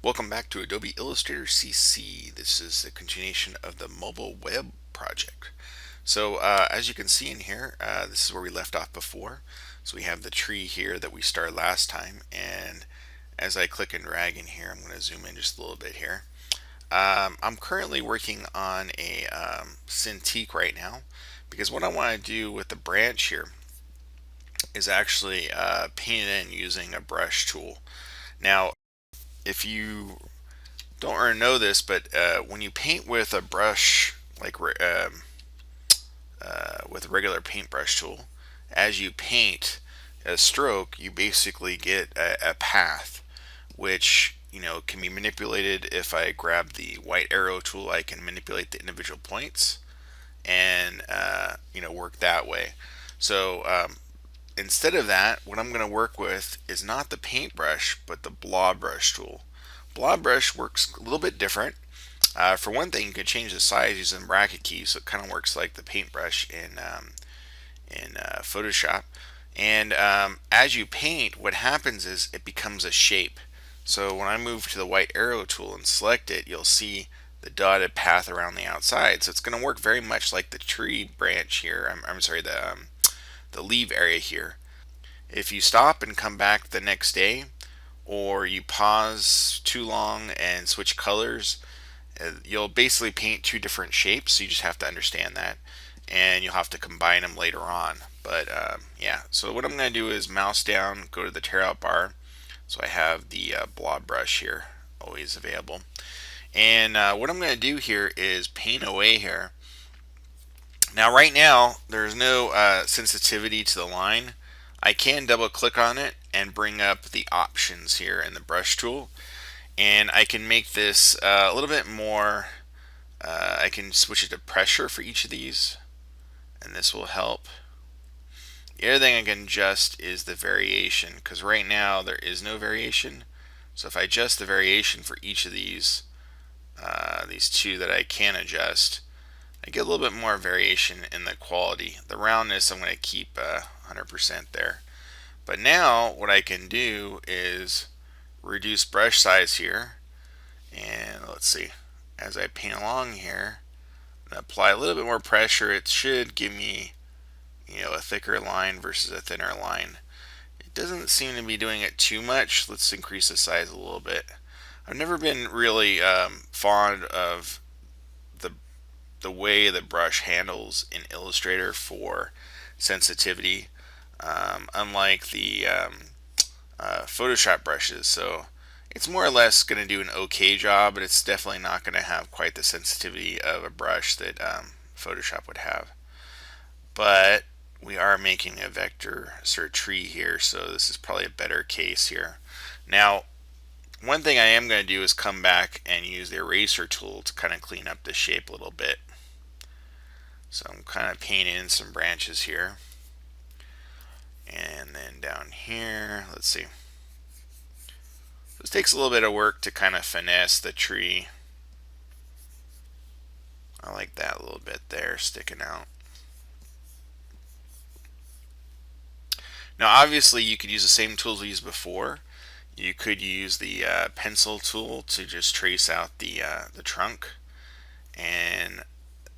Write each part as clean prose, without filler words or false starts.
Welcome back to Adobe Illustrator CC. This is the continuation of the mobile web project. So as you can see in here, this is where we left off before. So we have the tree here that we started last time, and as I click and drag in here, I'm going to zoom in just a little bit here. I'm currently working on a Cintiq right now, because what I want to do with the branch here is actually paint it in using a brush tool. Now, if you don't really know this, but when you paint with a brush, like with a regular paintbrush tool, as you paint a stroke, you basically get a path, which can be manipulated. If I grab the white arrow tool, I can manipulate the individual points and work that way. So instead of that, what I'm going to work with is not the paintbrush, but the Blob Brush tool. Blob Brush works a little bit different. For one thing, you can change the size using bracket keys, so it kind of works like the paintbrush in Photoshop. And as you paint, what happens is it becomes a shape. So when I move to the white arrow tool and select it, you'll see the dotted path around the outside. So it's going to work very much like the tree branch here. I'm sorry, the leaf area here. If you stop and come back the next day, or you pause too long and switch colors, you'll basically paint two different shapes. So you just have to understand that, and you'll have to combine them later on. But yeah, so what I'm going to do is mouse down, go to the tear out bar. So I have the blob brush here, always available. And what I'm going to do here is paint away here. Now right now there's no sensitivity to the line. I can double click on it and bring up the options here in the brush tool, and I can make this a little bit more. I can switch it to pressure for each of these, and this will help. The other thing I can adjust is the variation, because right now there is no variation. So if I adjust the variation for each of these two that I can adjust, I get a little bit more variation in the quality. The roundness I'm going to keep 100% there. But now what I can do is reduce brush size here, and let's see, as I paint along here and apply a little bit more pressure, it should give me a thicker line versus a thinner line. It doesn't seem to be doing it too much. Let's increase the size a little bit. I've never been really fond of the way the brush handles in Illustrator for sensitivity, unlike the Photoshop brushes. So it's more or less going to do an okay job, but it's definitely not going to have quite the sensitivity of a brush that Photoshop would have. But we are making a vector sort of tree here, so this is probably a better case here. Now, one thing I am going to do is come back and use the eraser tool to kind of clean up the shape a little bit. So I'm kind of painting in some branches here. And then down here, let's see. This takes a little bit of work to kind of finesse the tree. I like that a little bit there sticking out. Now obviously you could use the same tools we used before. You could use the pencil tool to just trace out the trunk, and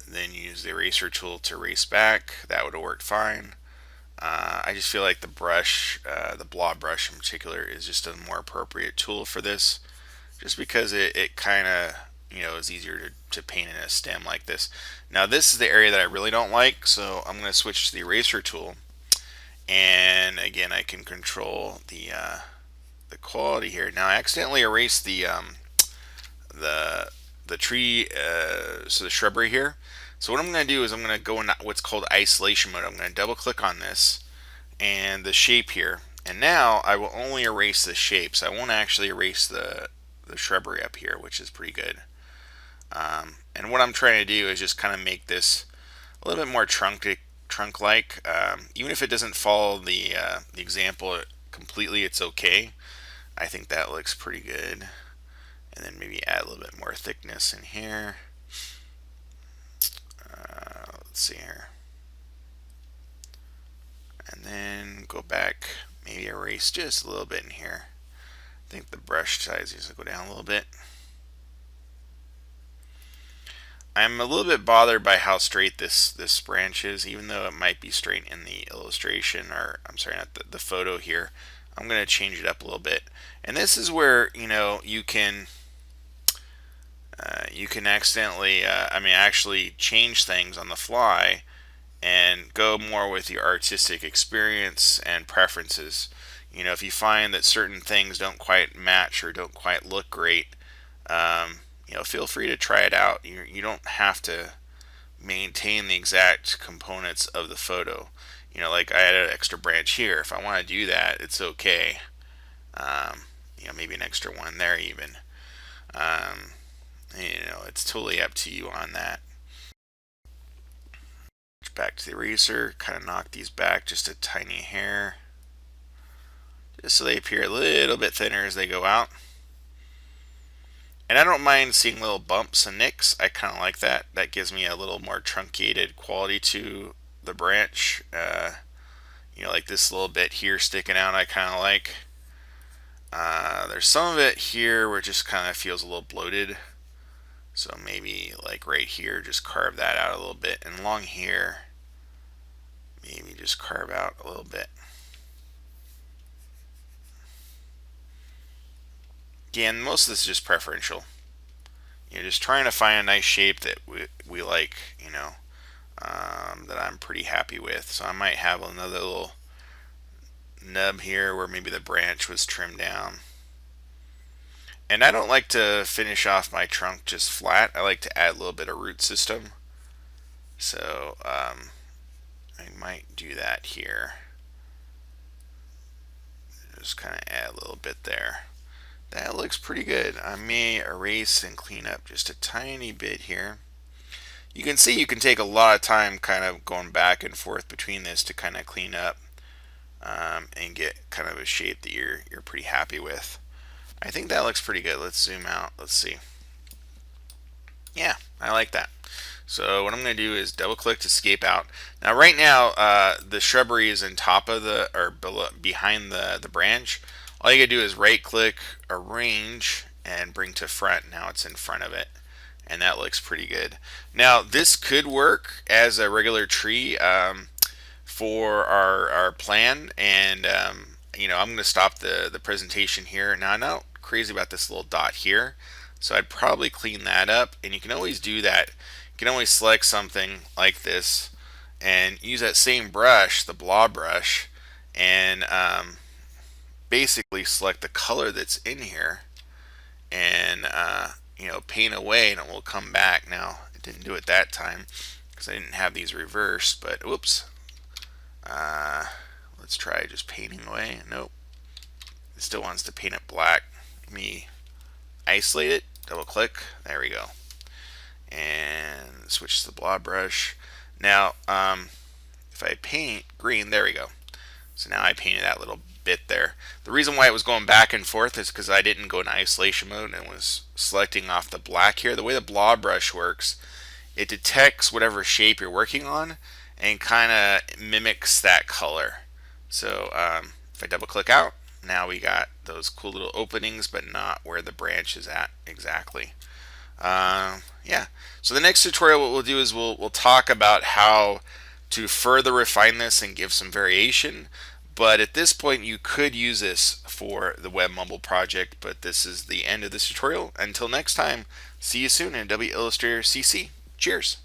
then use the eraser tool to erase back. That would have worked fine. I just feel like the brush, the blob brush in particular, is just a more appropriate tool for this, just because it kind of is easier to paint in a stem like this. Now this is the area that I really don't like, so I'm going to switch to the eraser tool, and again I can control the quality here. Now I accidentally erased the tree, so the shrubbery here. So what I'm going to do is I'm going to go in what's called isolation mode. I'm going to double click on this and the shape here, and now I will only erase the shape, so I won't actually erase the shrubbery up here, which is pretty good. And what I'm trying to do is just kind of make this a little bit more trunk-like. Even if it doesn't follow the example completely, it's okay. I think that looks pretty good. And then maybe add a little bit more thickness in here. Let's see here. And then go back, maybe erase just a little bit in here. I think the brush size needs to go down a little bit. I'm a little bit bothered by how straight this branch is, even though it might be straight in the illustration, or I'm sorry, not the photo here. I'm going to change it up a little bit. And this is where, you can accidentally, actually change things on the fly and go more with your artistic experience and preferences. If you find that certain things don't quite match or don't quite look great, feel free to try it out. You don't have to maintain the exact components of the photo. Like I added an extra branch here. If I want to do that, it's okay. Maybe an extra one there even. It's totally up to you on that. Back to the eraser, kind of knock these back just a tiny hair, just so they appear a little bit thinner as they go out. And I don't mind seeing little bumps and nicks. I kind of like that. That gives me a little more truncated quality to the branch. Like this little bit here sticking out, I kind of like. There's some of it here where it just kind of feels a little bloated. So maybe like right here, just carve that out a little bit. And along here, maybe just carve out a little bit. Again, most of this is just preferential. Just trying to find a nice shape that we like, that I'm pretty happy with. So I might have another little nub here where maybe the branch was trimmed down. And I don't like to finish off my trunk just flat. I like to add a little bit of root system. So I might do that here. Just kind of add a little bit there. That looks pretty good. I may erase and clean up just a tiny bit here. You can see you can take a lot of time kind of going back and forth between this to kind of clean up and get kind of a shape that you're pretty happy with. I think that looks pretty good. Let's zoom out. Let's see. Yeah, I like that. So what I'm going to do is double click to escape out. Now right now the shrubbery is on top of behind the branch. All you gotta do is right click, arrange, and bring to front. Now it's in front of it, and that looks pretty good. Now this could work as a regular tree for our plan, and I'm gonna stop the presentation here. Now I'm not crazy about this little dot here, so I'd probably clean that up, and you can always do that. You can always select something like this and use that same brush, the Blob Brush, and basically select the color that's in here and paint away, and it will come back. Now it didn't do it that time because I didn't have these reversed, but whoops. Let's try just painting away. Nope, it still wants to paint it black. Let me isolate it, double click, there we go, and switch to the Blob Brush. Now if I paint green, there we go. So now I painted that little bit there. The reason why it was going back and forth is because I didn't go in isolation mode and was selecting off the black here. The way the Blob Brush works, it detects whatever shape you're working on and kind of mimics that color. So if I double click out, now we got those cool little openings, but not where the branch is at exactly. Yeah. So the next tutorial, what we'll do is we'll talk about how to further refine this and give some variation. But at this point, you could use this for the Web Mumble project. But this is the end of this tutorial. Until next time, see you soon in Illustrator CC. Cheers.